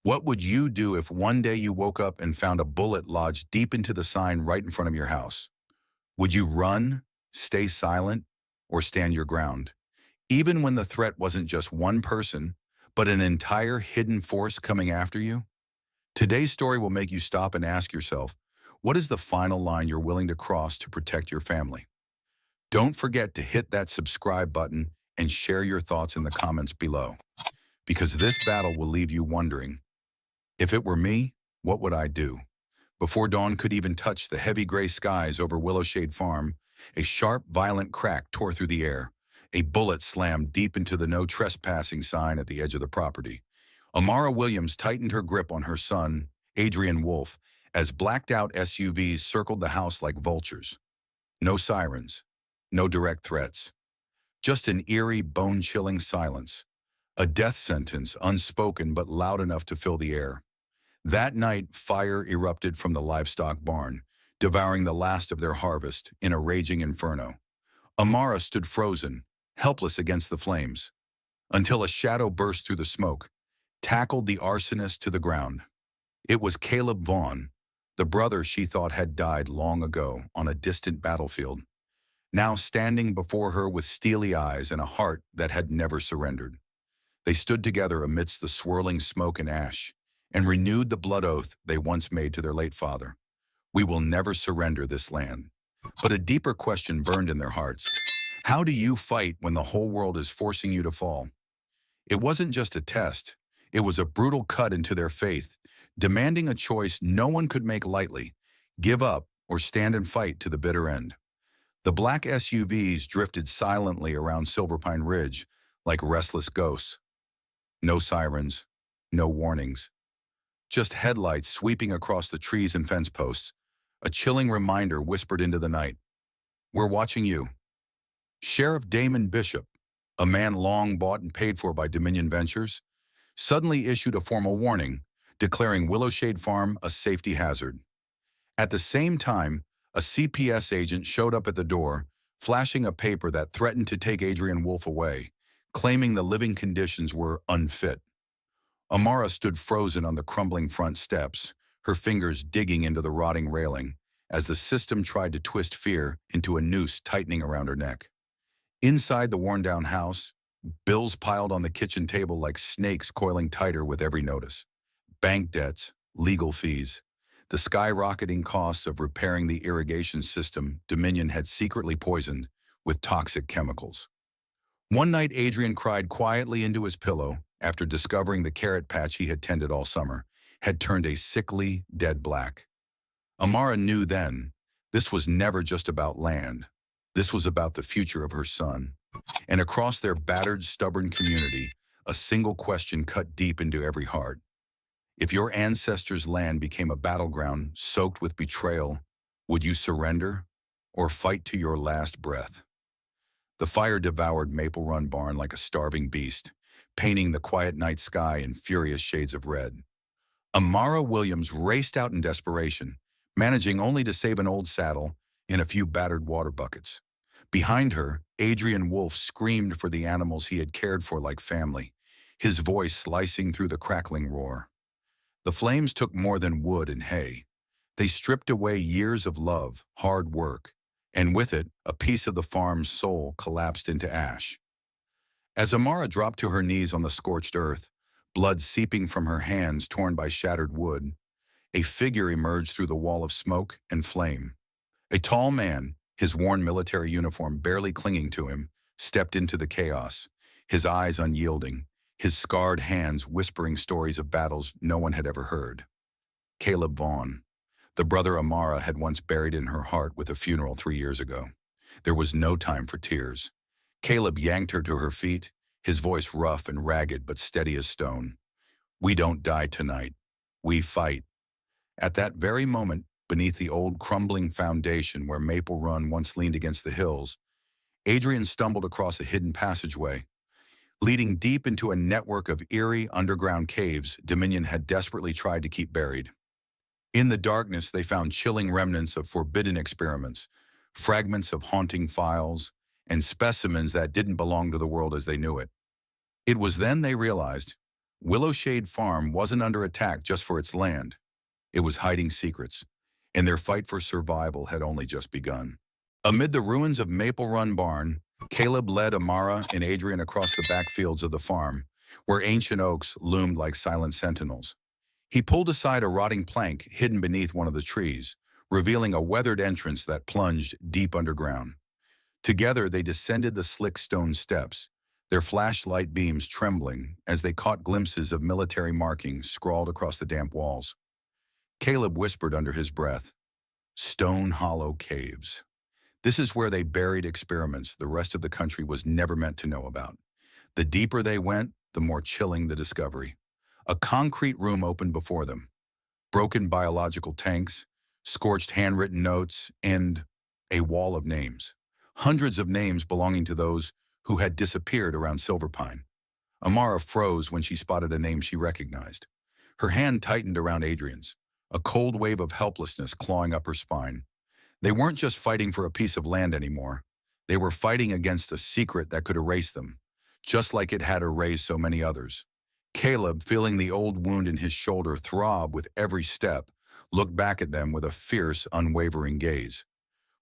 What would you do if one day you woke up and found a bullet lodged deep into the sign right in front of your house? Would you run, stay silent, or stand your ground? Even when the threat wasn't just one person, but an entire hidden force coming after you? Today's story will make you stop and ask yourself, what is the final line you're willing to cross to protect your family? Don't forget to hit that subscribe button and share your thoughts in the comments below, because this battle will leave you wondering, if it were me, what would I do? Before dawn could even touch the heavy gray skies over Willowshade Farm, a sharp, violent crack tore through the air. A bullet slammed deep into the no trespassing sign at the edge of the property. Amara Williams tightened her grip on her son, Adrian Wolf, as blacked-out SUVs circled the house like vultures. No sirens, no direct threats. Just an eerie, bone-chilling silence. A death sentence, unspoken but loud enough to fill the air. That night, fire erupted from the livestock barn, devouring the last of their harvest in a raging inferno. Amara stood frozen, helpless against the flames, until a shadow burst through the smoke, tackled the arsonist to the ground. It was Caleb Vaughn, the brother she thought had died long ago on a distant battlefield, now standing before her with steely eyes and a heart that had never surrendered. They stood together amidst the swirling smoke and ash, and renewed the blood oath they once made to their late father. We will never surrender this land. But a deeper question burned in their hearts. How do you fight when the whole world is forcing you to fall? It wasn't just a test. It was a brutal cut into their faith, demanding a choice no one could make lightly: give up or stand and fight to the bitter end. The black SUVs drifted silently around Silverpine Ridge like restless ghosts. No sirens, no warnings. Just headlights sweeping across the trees and fence posts. A chilling reminder whispered into the night. We're watching you. Sheriff Damon Bishop, a man long bought and paid for by Dominion Ventures, suddenly issued a formal warning, declaring Willowshade Farm a safety hazard. At the same time, a CPS agent showed up at the door, flashing a paper that threatened to take Adrian Wolf away, claiming the living conditions were unfit. Amara stood frozen on the crumbling front steps, her fingers digging into the rotting railing, as the system tried to twist fear into a noose tightening around her neck. Inside the worn-down house, bills piled on the kitchen table like snakes coiling tighter with every notice. Bank debts, legal fees, the skyrocketing costs of repairing the irrigation system Dominion had secretly poisoned with toxic chemicals. One night, Adrian cried quietly into his pillow after discovering the carrot patch he had tended all summer had turned a sickly, dead black. Amara knew then this was never just about land. This was about the future of her son. And across their battered, stubborn community, a single question cut deep into every heart. If your ancestors' land became a battleground soaked with betrayal, would you surrender or fight to your last breath? The fire devoured Maple Run Barn like a starving beast, painting the quiet night sky in furious shades of red. Amara Williams raced out in desperation, managing only to save an old saddle and a few battered water buckets. Behind her, Adrian Wolf screamed for the animals he had cared for like family, his voice slicing through the crackling roar. The flames took more than wood and hay. They stripped away years of love, hard work, and with it, a piece of the farm's soul collapsed into ash. As Amara dropped to her knees on the scorched earth, blood seeping from her hands torn by shattered wood, a figure emerged through the wall of smoke and flame. A tall man, his worn military uniform barely clinging to him, stepped into the chaos, his eyes unyielding, his scarred hands whispering stories of battles no one had ever heard. Caleb Vaughn, the brother Amara had once buried in her heart with a funeral 3 years ago. There was no time for tears. Caleb yanked her to her feet, his voice rough and ragged but steady as stone. We don't die tonight. We fight. At that very moment, beneath the old crumbling foundation where Maple Run once leaned against the hills, Adrian stumbled across a hidden passageway, leading deep into a network of eerie underground caves Dominion had desperately tried to keep buried. In the darkness, they found chilling remnants of forbidden experiments, fragments of haunting files, and specimens that didn't belong to the world as they knew it. It was then they realized, Willowshade Farm wasn't under attack just for its land. It was hiding secrets, and their fight for survival had only just begun. Amid the ruins of Maple Run Barn, Caleb led Amara and Adrian across the backfields of the farm, where ancient oaks loomed like silent sentinels. He pulled aside a rotting plank hidden beneath one of the trees, revealing a weathered entrance that plunged deep underground. Together, they descended the slick stone steps, their flashlight beams trembling as they caught glimpses of military markings scrawled across the damp walls. Caleb whispered under his breath, "Stone Hollow Caves. This is where they buried experiments the rest of the country was never meant to know about." The deeper they went, the more chilling the discovery. A concrete room opened before them. Broken biological tanks, scorched handwritten notes, and a wall of names. Hundreds of names belonging to those who had disappeared around Silverpine. Amara froze when she spotted a name she recognized. Her hand tightened around Adrian's, a cold wave of helplessness clawing up her spine. They weren't just fighting for a piece of land anymore. They were fighting against a secret that could erase them, just like it had erased so many others. Caleb, feeling the old wound in his shoulder throb with every step, looked back at them with a fierce, unwavering gaze.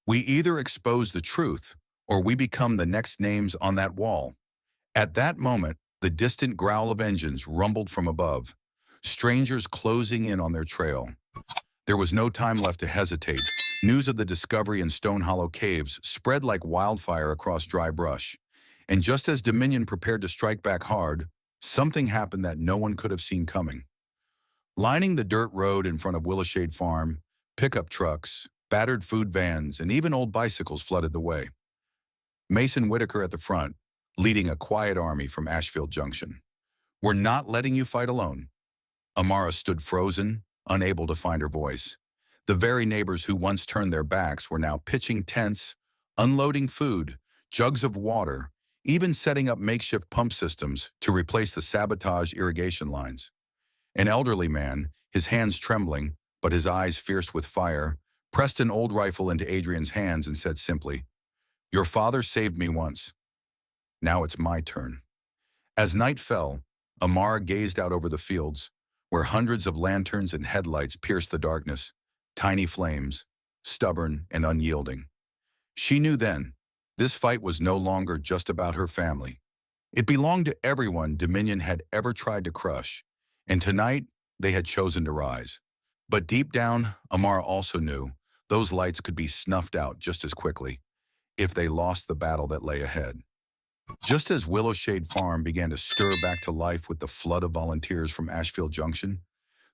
"We either expose the truth, or we become the next names on that wall." At that moment, the distant growl of engines rumbled from above, strangers closing in on their trail. There was no time left to hesitate. News of the discovery in Stone Hollow Caves spread like wildfire across dry brush. And just as Dominion prepared to strike back hard, something happened that no one could have seen coming. Lining the dirt road in front of Willowshade Farm, pickup trucks, battered food vans, and even old bicycles flooded the way. Mason Whitaker at the front, leading a quiet army from Ashfield Junction. "We're not letting you fight alone." Amara stood frozen, unable to find her voice. The very neighbors who once turned their backs were now pitching tents, unloading food, jugs of water, even setting up makeshift pump systems to replace the sabotaged irrigation lines. An elderly man, his hands trembling, but his eyes fierce with fire, pressed an old rifle into Adrian's hands and said simply, "Your father saved me once. Now it's my turn." As night fell, Amara gazed out over the fields, where hundreds of lanterns and headlights pierced the darkness, tiny flames, stubborn and unyielding. She knew then, this fight was no longer just about her family. It belonged to everyone Dominion had ever tried to crush, and tonight they had chosen to rise. But deep down, Amara also knew those lights could be snuffed out just as quickly if they lost the battle that lay ahead. Just as Willowshade Farm began to stir back to life with the flood of volunteers from Ashfield Junction,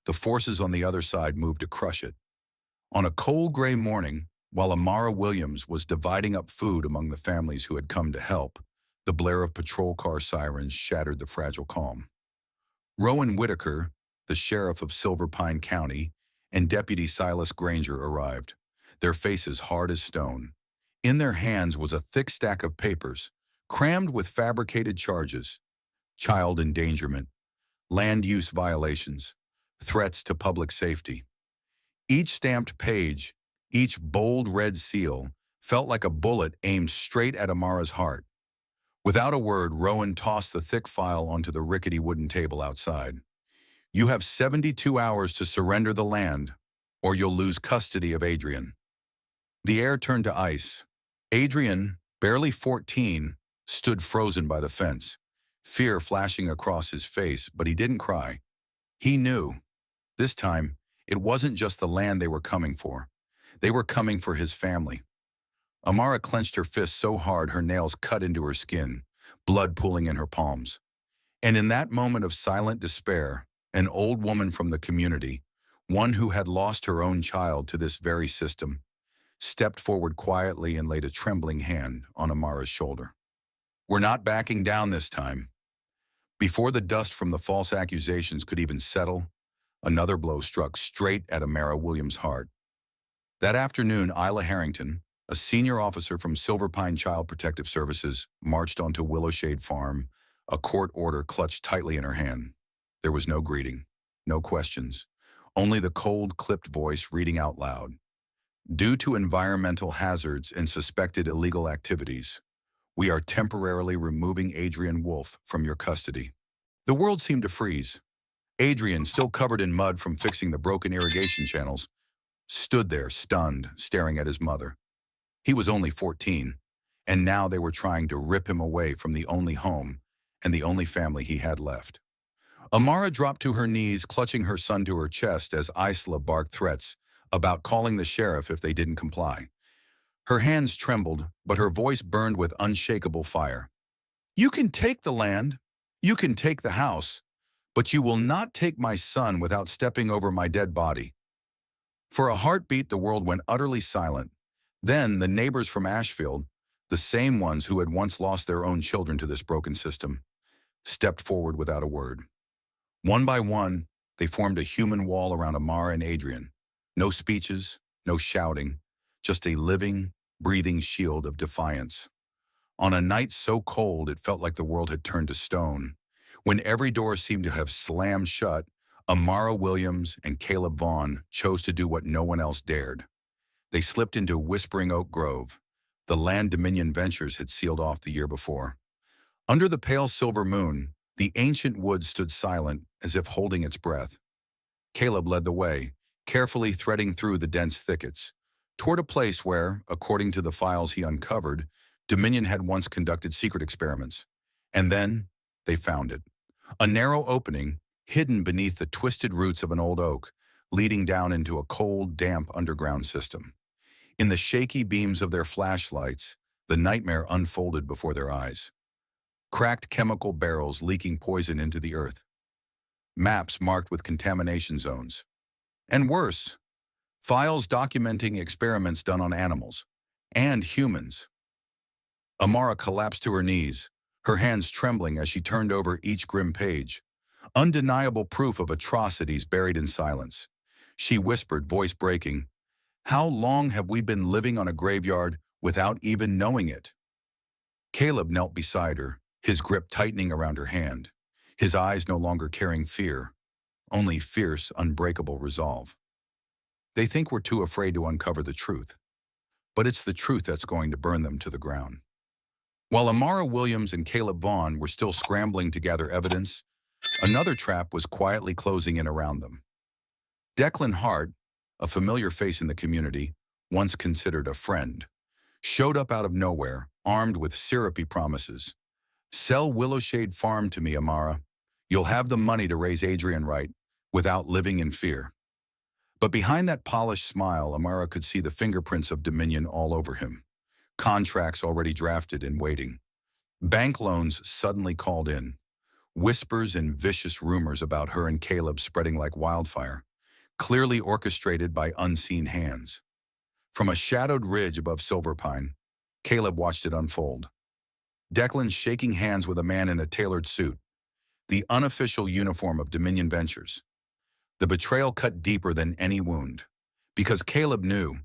the forces on the other side moved to crush it. On a cold gray morning, while Amara Williams was dividing up food among the families who had come to help, the blare of patrol car sirens shattered the fragile calm. Rowan Whitaker, the sheriff of Silverpine County, and Deputy Silas Granger arrived, their faces hard as stone. In their hands was a thick stack of papers, crammed with fabricated charges: child endangerment, land use violations, threats to public safety. Each stamped page, each bold red seal, felt like a bullet aimed straight at Amara's heart. Without a word, Rowan tossed the thick file onto the rickety wooden table outside. "You have 72 hours to surrender the land, or you'll lose custody of Adrian." The air turned to ice. Adrian, barely 14, stood frozen by the fence, fear flashing across his face, but he didn't cry. He knew. This time, it wasn't just the land they were coming for. They were coming for his family. Amara clenched her fist so hard her nails cut into her skin, blood pooling in her palms. And in that moment of silent despair, an old woman from the community, one who had lost her own child to this very system, stepped forward quietly and laid a trembling hand on Amara's shoulder. "We're not backing down this time." Before the dust from the false accusations could even settle, another blow struck straight at Amara Williams' heart. That afternoon, Isla Harrington, a senior officer from Silverpine Child Protective Services, marched onto Willowshade Farm, a court order clutched tightly in her hand. There was no greeting, no questions, only the cold, clipped voice reading out loud. "Due to environmental hazards and suspected illegal activities, we are temporarily removing Adrian Wolf from your custody. The world seemed to freeze. Adrian, still covered in mud from fixing the broken irrigation channels, stood there stunned, staring at his mother. He was only 14, and now they were trying to rip him away from the only home and the only family he had left. Amara dropped to her knees, clutching her son to her chest as Isla barked threats about calling the sheriff if they didn't comply. Her hands trembled, but her voice burned with unshakable fire. "You can take the land, you can take the house, but you will not take my son without stepping over my dead body." For a heartbeat, the world went utterly silent. Then the neighbors from Ashfield, the same ones who had once lost their own children to this broken system, stepped forward without a word. One by one, they formed a human wall around Amara and Adrian. No speeches, no shouting, just a living, breathing shield of defiance. On a night so cold it felt like the world had turned to stone, when every door seemed to have slammed shut, Amara Williams and Caleb Vaughn chose to do what no one else dared. They slipped into Whispering Oak Grove, the land Dominion Ventures had sealed off the year before. Under the pale silver moon, the ancient wood stood silent, as if holding its breath. Caleb led the way, carefully threading through the dense thickets, toward a place where, according to the files he uncovered, Dominion had once conducted secret experiments. And then, they found it. A narrow opening, hidden beneath the twisted roots of an old oak, leading down into a cold, damp underground system. In the shaky beams of their flashlights, the nightmare unfolded before their eyes. Cracked chemical barrels leaking poison into the earth. Maps marked with contamination zones. And worse, files documenting experiments done on animals and humans. Amara collapsed to her knees, her hands trembling as she turned over each grim page. Undeniable proof of atrocities buried in silence. She whispered, voice breaking, "How long have we been living on a graveyard without even knowing it?" Caleb knelt beside her, his grip tightening around her hand, his eyes no longer carrying fear, only fierce, unbreakable resolve. They think we're too afraid to uncover the truth, but it's the truth that's going to burn them to the ground. While Amara Williams and Caleb Vaughn were still scrambling to gather evidence, another trap was quietly closing in around them. Declan Hart, a familiar face in the community, once considered a friend, showed up out of nowhere, armed with syrupy promises. "Sell Willowshade Farm to me, Amara. You'll have the money to raise Adrian right, without living in fear." But behind that polished smile, Amara could see the fingerprints of Dominion all over him. Contracts already drafted and waiting. Bank loans suddenly called in. Whispers and vicious rumors about her and Caleb spreading like wildfire, clearly orchestrated by unseen hands. From a shadowed ridge above Silverpine, Caleb watched it unfold. Declan shaking hands with a man in a tailored suit, the unofficial uniform of Dominion Ventures. The betrayal cut deeper than any wound, because Caleb knew,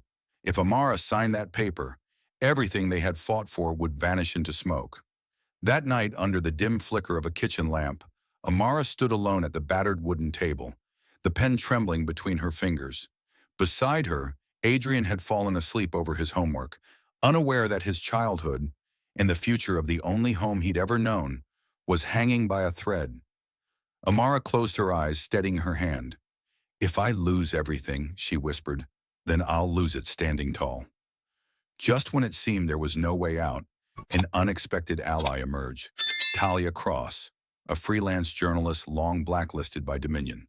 if Amara signed that paper, everything they had fought for would vanish into smoke. That night, under the dim flicker of a kitchen lamp, Amara stood alone at the battered wooden table, the pen trembling between her fingers. Beside her, Adrian had fallen asleep over his homework, unaware that his childhood, and the future of the only home he'd ever known, was hanging by a thread. Amara closed her eyes, steadying her hand. "If I lose everything," she whispered, "then I'll lose it standing tall." Just when it seemed there was no way out, an unexpected ally emerged, Talia Cross, a freelance journalist long blacklisted by Dominion.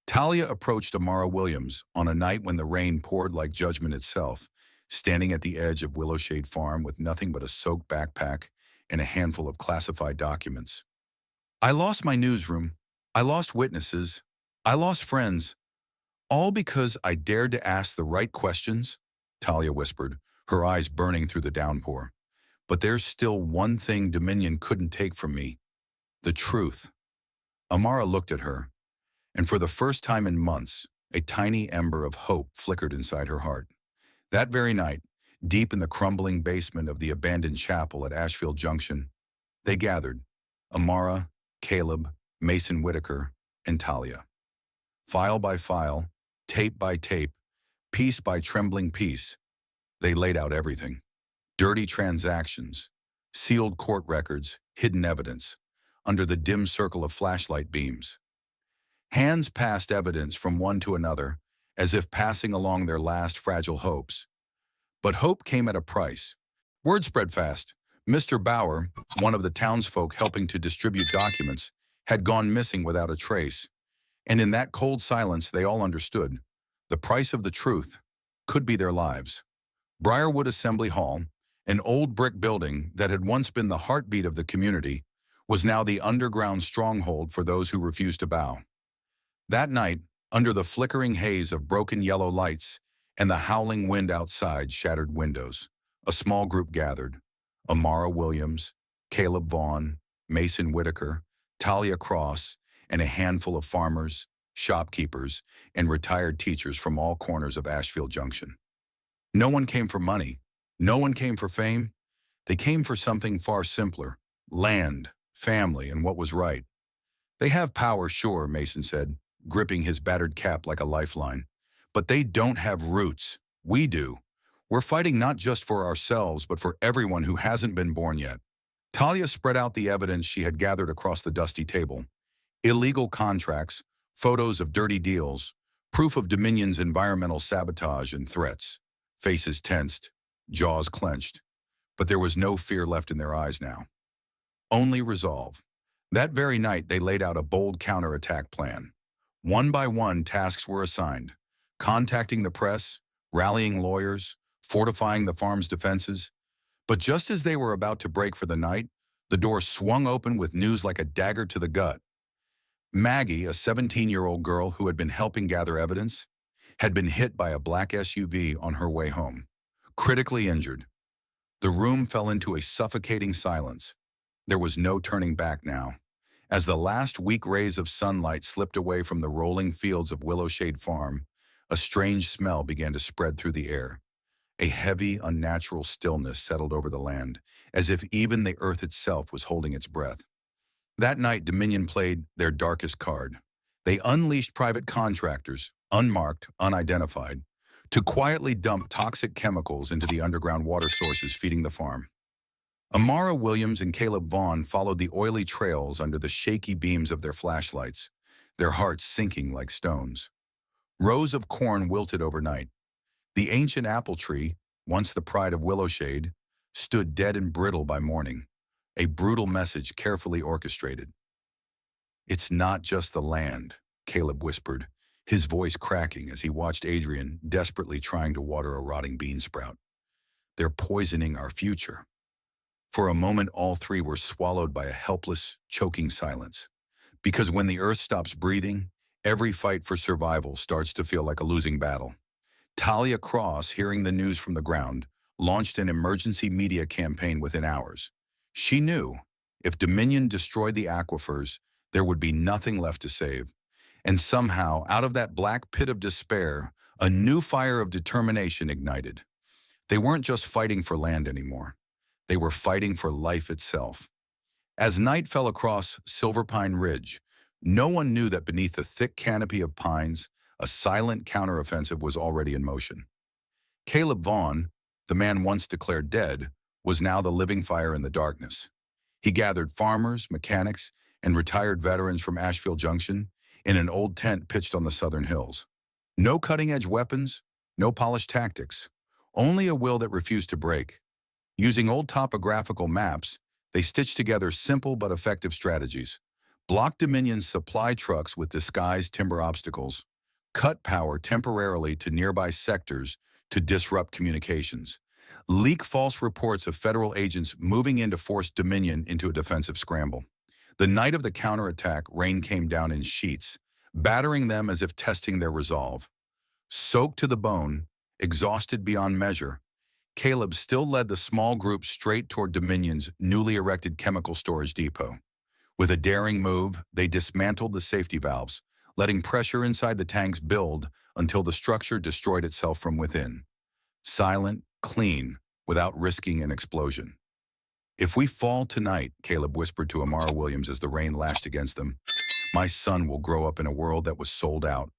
Talia approached Amara Williams on a night when the rain poured like judgment itself, standing at the edge of Willowshade Farm with nothing but a soaked backpack and a handful of classified documents. "I lost my newsroom, I lost witnesses, I lost friends, all because I dared to ask the right questions," Talia whispered, her eyes burning through the downpour. "But there's still one thing Dominion couldn't take from me, the truth." Amara looked at her, and for the first time in months, a tiny ember of hope flickered inside her heart. That very night, deep in the crumbling basement of the abandoned chapel at Ashfield Junction, they gathered, Amara, Caleb, Mason Whitaker, and Talia. File by file, tape by tape, piece by trembling piece, they laid out everything. Dirty transactions, sealed court records, hidden evidence, under the dim circle of flashlight beams. Hands passed evidence from one to another, as if passing along their last fragile hopes. But hope came at a price. Word spread fast. Mr. Bauer, one of the townsfolk helping to distribute documents, had gone missing without a trace. And in that cold silence, they all understood. The price of the truth could be their lives. Briarwood Assembly Hall, an old brick building that had once been the heartbeat of the community, was now the underground stronghold for those who refused to bow. That night, under the flickering haze of broken yellow lights and the howling wind outside shattered windows, a small group gathered. Amara Williams, Caleb Vaughn, Mason Whitaker, Talia Cross, and a handful of farmers, shopkeepers, and retired teachers from all corners of Ashfield Junction. No one came for money. No one came for fame. They came for something far simpler: land, family, and what was right. They have power, sure, Mason said, gripping his battered cap like a lifeline. But they don't have roots. We do. We're fighting not just for ourselves, but for everyone who hasn't been born yet. Talia spread out the evidence she had gathered across the dusty table. Illegal contracts, photos of dirty deals, proof of Dominion's environmental sabotage and threats. Faces tensed, jaws clenched. But there was no fear left in their eyes now. Only resolve. That very night, they laid out a bold counterattack plan. One by one, tasks were assigned: contacting the press, rallying lawyers, fortifying the farm's defenses. But just as they were about to break for the night, the door swung open with news like a dagger to the gut. Maggie, a 17-year-old girl who had been helping gather evidence, had been hit by a black SUV on her way home, critically injured. The room fell into a suffocating silence. There was no turning back now. As the last weak rays of sunlight slipped away from the rolling fields of Willowshade Farm, a strange smell began to spread through the air. A heavy, unnatural stillness settled over the land, as if even the earth itself was holding its breath. That night, Dominion played their darkest card. They unleashed private contractors, unmarked, unidentified, to quietly dump toxic chemicals into the underground water sources feeding the farm. Amara Williams and Caleb Vaughn followed the oily trails under the shaky beams of their flashlights, their hearts sinking like stones. Rows of corn wilted overnight. The ancient apple tree, once the pride of Willowshade, stood dead and brittle by morning, a brutal message carefully orchestrated. "It's not just the land," Caleb whispered, his voice cracking as he watched Adrian desperately trying to water a rotting bean sprout. "They're poisoning our future." For a moment, all three were swallowed by a helpless, choking silence. Because when the earth stops breathing, every fight for survival starts to feel like a losing battle. Talia Cross, hearing the news from the ground, launched an emergency media campaign within hours. She knew if Dominion destroyed the aquifers, there would be nothing left to save. And somehow, out of that black pit of despair, a new fire of determination ignited. They weren't just fighting for land anymore. They were fighting for life itself. As night fell across Silver Pine Ridge, no one knew that beneath the thick canopy of pines, a silent counteroffensive was already in motion. Caleb Vaughn, the man once declared dead, was now the living fire in the darkness. He gathered farmers, mechanics, and retired veterans from Ashfield Junction in an old tent pitched on the southern hills. No cutting-edge weapons, no polished tactics, only a will that refused to break. Using old topographical maps, they stitched together simple but effective strategies. Block Dominion's supply trucks with disguised timber obstacles. Cut power temporarily to nearby sectors to disrupt communications. Leak false reports of federal agents moving in to force Dominion into a defensive scramble. The night of the counterattack, rain came down in sheets, battering them as if testing their resolve. Soaked to the bone, exhausted beyond measure, Caleb still led the small group straight toward Dominion's newly erected chemical storage depot. With a daring move, they dismantled the safety valves, letting pressure inside the tanks build until the structure destroyed itself from within. Silent, clean, without risking an explosion. "If we fall tonight," Caleb whispered to Amara Williams as the rain lashed against them, "my son will grow up in a world that was sold out."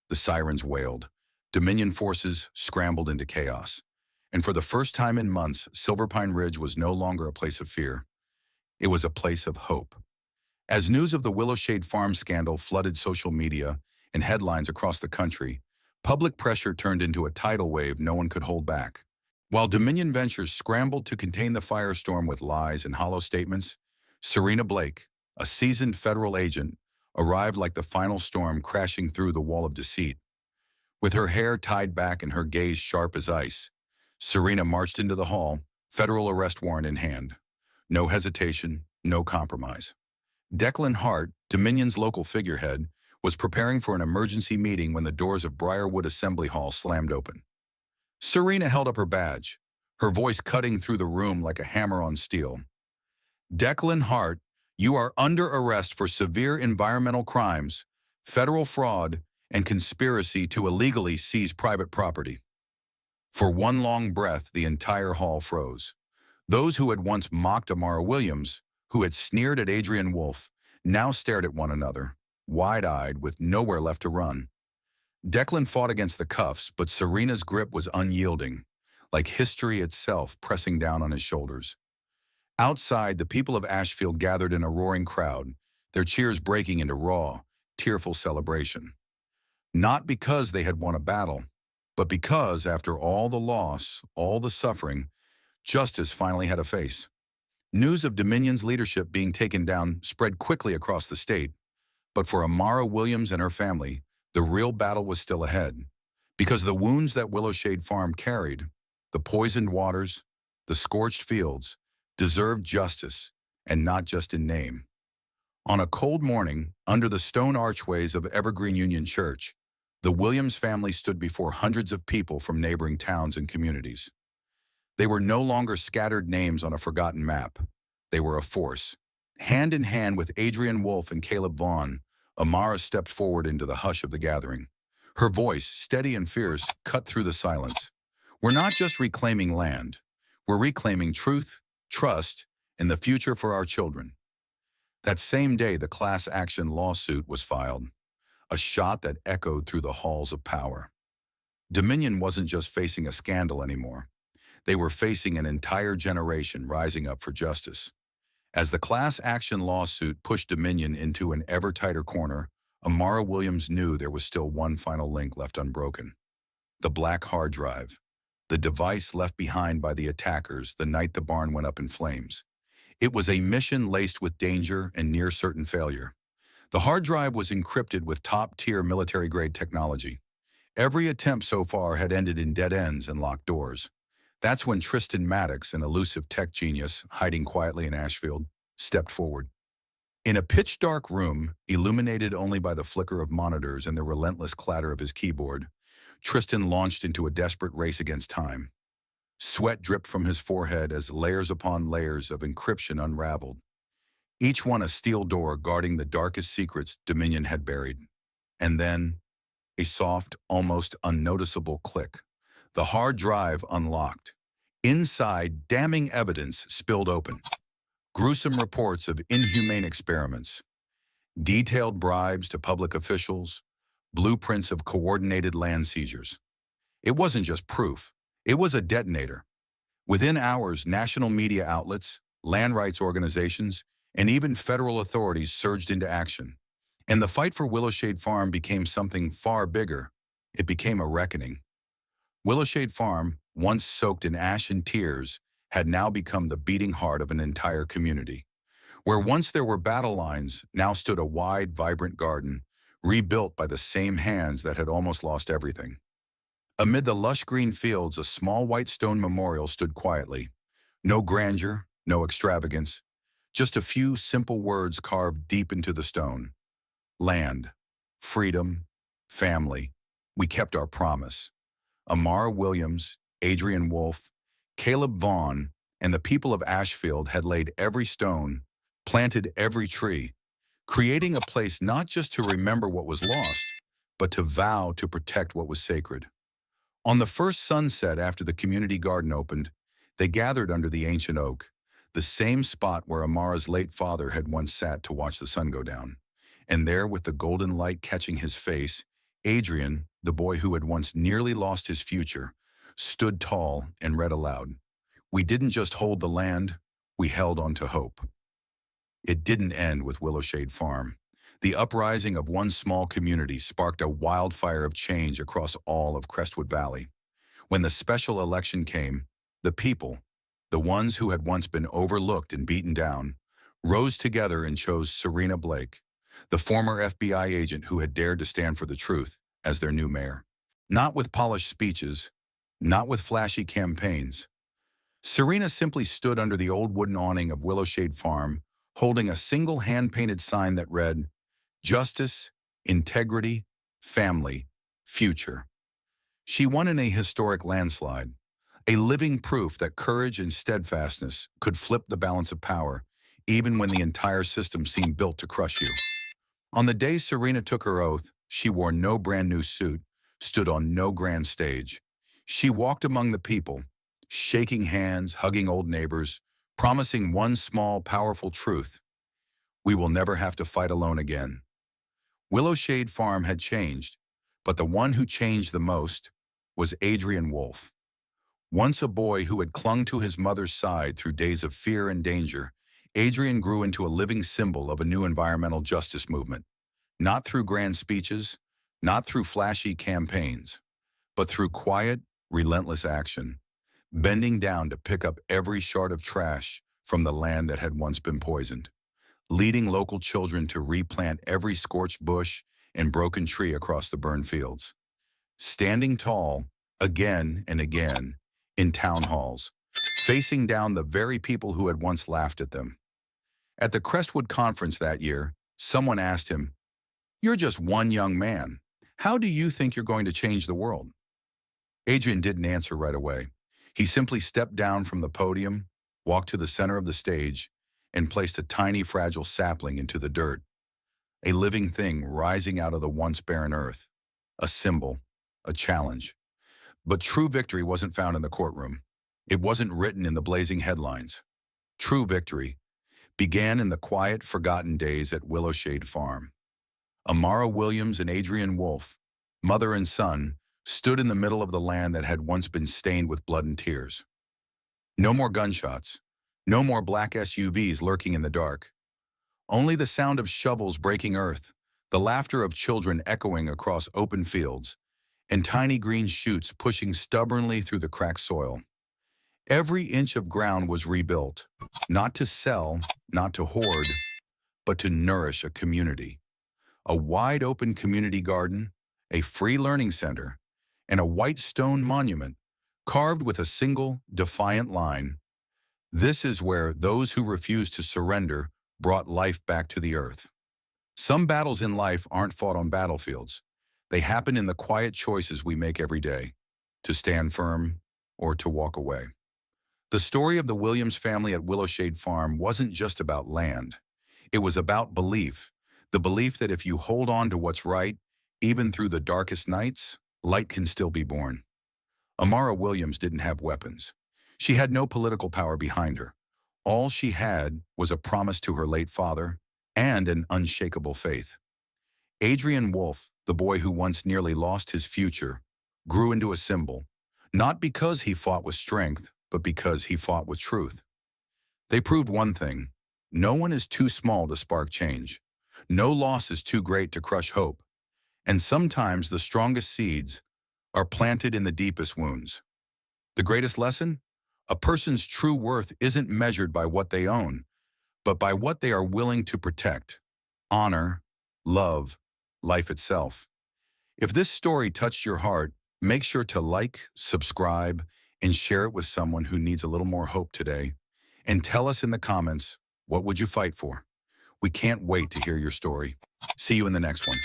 The sirens wailed. Dominion forces scrambled into chaos. And for the first time in months, Silver Pine Ridge was no longer a place of fear. It was a place of hope. As news of the Willowshade Farm scandal flooded social media and headlines across the country, public pressure turned into a tidal wave no one could hold back. While Dominion Ventures scrambled to contain the firestorm with lies and hollow statements, Serena Blake, a seasoned federal agent, arrived like the final storm crashing through the wall of deceit. With her hair tied back and her gaze sharp as ice, Serena marched into the hall, federal arrest warrant in hand. No hesitation, no compromise. Declan Hart, Dominion's local figurehead, was preparing for an emergency meeting when the doors of Briarwood Assembly Hall slammed open. Serena held up her badge, her voice cutting through the room like a hammer on steel. Declan Hart, you are under arrest for severe environmental crimes, federal fraud, and conspiracy to illegally seize private property. For one long breath, the entire hall froze. Those who had once mocked Amara Williams, who had sneered at Adrian Wolfe, now stared at one another, wide-eyed with nowhere left to run. Declan fought against the cuffs, but Serena's grip was unyielding, like history itself pressing down on his shoulders. Outside, the people of Ashfield gathered in a roaring crowd, their cheers breaking into raw, tearful celebration. Not because they had won a battle, but because, after all the loss, all the suffering, justice finally had a face. News of Dominion's leadership being taken down spread quickly across the state, but for Amara Williams and her family, the real battle was still ahead. Because the wounds that Willowshade Farm carried, the poisoned waters, the scorched fields, deserved justice, and not just in name. On a cold morning, under the stone archways of Evergreen Union Church, the Williams family stood before hundreds of people from neighboring towns and communities. They were no longer scattered names on a forgotten map. They were a force. Hand in hand with Adrian Wolfe and Caleb Vaughn, Amara stepped forward into the hush of the gathering. Her voice, steady and fierce, cut through the silence. We're not just reclaiming land. We're reclaiming truth, trust, and the future for our children. That same day, the class action lawsuit was filed, a shot that echoed through the halls of power. Dominion wasn't just facing a scandal anymore. They were facing an entire generation rising up for justice. As the class action lawsuit pushed Dominion into an ever tighter corner, Amara Williams knew there was still one final link left unbroken. The black hard drive, the device left behind by the attackers the night the barn went up in flames. It was a mission laced with danger and near certain failure. The hard drive was encrypted with top-tier military-grade technology. Every attempt so far had ended in dead ends and locked doors. That's when Tristan Maddox, an elusive tech genius hiding quietly in Ashfield, stepped forward. In a pitch-dark room, illuminated only by the flicker of monitors and the relentless clatter of his keyboard, Tristan launched into a desperate race against time. Sweat dripped from his forehead as layers upon layers of encryption unraveled, each one a steel door guarding the darkest secrets Dominion had buried. And then, a soft, almost unnoticeable click. The hard drive unlocked. Inside, damning evidence spilled open. Gruesome reports of inhumane experiments, detailed bribes to public officials, blueprints of coordinated land seizures. It wasn't just proof. It was a detonator. Within hours, national media outlets, land rights organizations, and even federal authorities surged into action. And the fight for Willowshade Farm became something far bigger. It became a reckoning. Willowshade Farm, once soaked in ash and tears, had now become the beating heart of an entire community. Where once there were battle lines, now stood a wide, vibrant garden, rebuilt by the same hands that had almost lost everything. Amid the lush green fields, a small white stone memorial stood quietly. No grandeur, no extravagance, just a few simple words carved deep into the stone. Land, freedom, family. We kept our promise. Amara Williams, Adrian Wolfe, Caleb Vaughn, and the people of Ashfield had laid every stone, planted every tree, creating a place not just to remember what was lost, but to vow to protect what was sacred. On the first sunset after the community garden opened, they gathered under the ancient oak, the same spot where Amara's late father had once sat to watch the sun go down. And there, with the golden light catching his face, Adrian, the boy who had once nearly lost his future, stood tall and read aloud. We didn't just hold the land, we held on to hope. It didn't end with Willowshade Farm. The uprising of one small community sparked a wildfire of change across all of Crestwood Valley. When the special election came, the people, the ones who had once been overlooked and beaten down, rose together and chose Serena Blake, the former FBI agent who had dared to stand for the truth, as their new mayor. Not with polished speeches, not with flashy campaigns. Serena simply stood under the old wooden awning of Willowshade Farm, holding a single hand-painted sign that read, "Justice, Integrity, Family, Future." She won in a historic landslide, a living proof that courage and steadfastness could flip the balance of power, even when the entire system seemed built to crush you. On the day Serena took her oath, she wore no brand new suit, stood on no grand stage. She walked among the people, shaking hands, hugging old neighbors, promising one small, powerful truth: we will never have to fight alone again. Willowshade Farm had changed, but the one who changed the most was Adrian Wolfe. Once a boy who had clung to his mother's side through days of fear and danger, Adrian grew into a living symbol of a new environmental justice movement. Not through grand speeches, not through flashy campaigns, but through quiet, relentless action, bending down to pick up every shard of trash from the land that had once been poisoned, leading local children to replant every scorched bush and broken tree across the burned fields, standing tall, again and again, in town halls, facing down the very people who had once laughed at them. At the Crestwood conference that year, someone asked him, "You're just one young man. How do you think you're going to change the world?" Adrian didn't answer right away. He simply stepped down from the podium, walked to the center of the stage, and placed a tiny, fragile sapling into the dirt, a living thing rising out of the once barren earth, a symbol, a challenge. But true victory wasn't found in the courtroom. It wasn't written in the blazing headlines. True victory began in the quiet, forgotten days at Willowshade Farm. Amara Williams and Adrian Wolfe, mother and son, stood in the middle of the land that had once been stained with blood and tears. No more gunshots, no more black SUVs lurking in the dark. Only the sound of shovels breaking earth, the laughter of children echoing across open fields, and tiny green shoots pushing stubbornly through the cracked soil. Every inch of ground was rebuilt, not to sell, not to hoard, but to nourish a community. A wide-open community garden, a free learning center, and a white stone monument carved with a single, defiant line: "This is where those who refuse to surrender brought life back to the earth." Some battles in life aren't fought on battlefields. They happen in the quiet choices we make every day, to stand firm or to walk away. The story of the Williams family at Willowshade Farm wasn't just about land. It was about belief, the belief that if you hold on to what's right, even through the darkest nights, light can still be born. Amara Williams didn't have weapons. She had no political power behind her. All she had was a promise to her late father and an unshakable faith. Adrian Wolfe, the boy who once nearly lost his future, grew into a symbol, not because he fought with strength, but because he fought with truth. They proved one thing: no one is too small to spark change. No loss is too great to crush hope. And sometimes the strongest seeds are planted in the deepest wounds. The greatest lesson? A person's true worth isn't measured by what they own, but by what they are willing to protect: honor, love, life itself. If this story touched your heart, make sure to like, subscribe, and share it with someone who needs a little more hope today. And tell us in the comments, what would you fight for? We can't wait to hear your story. See you in the next one.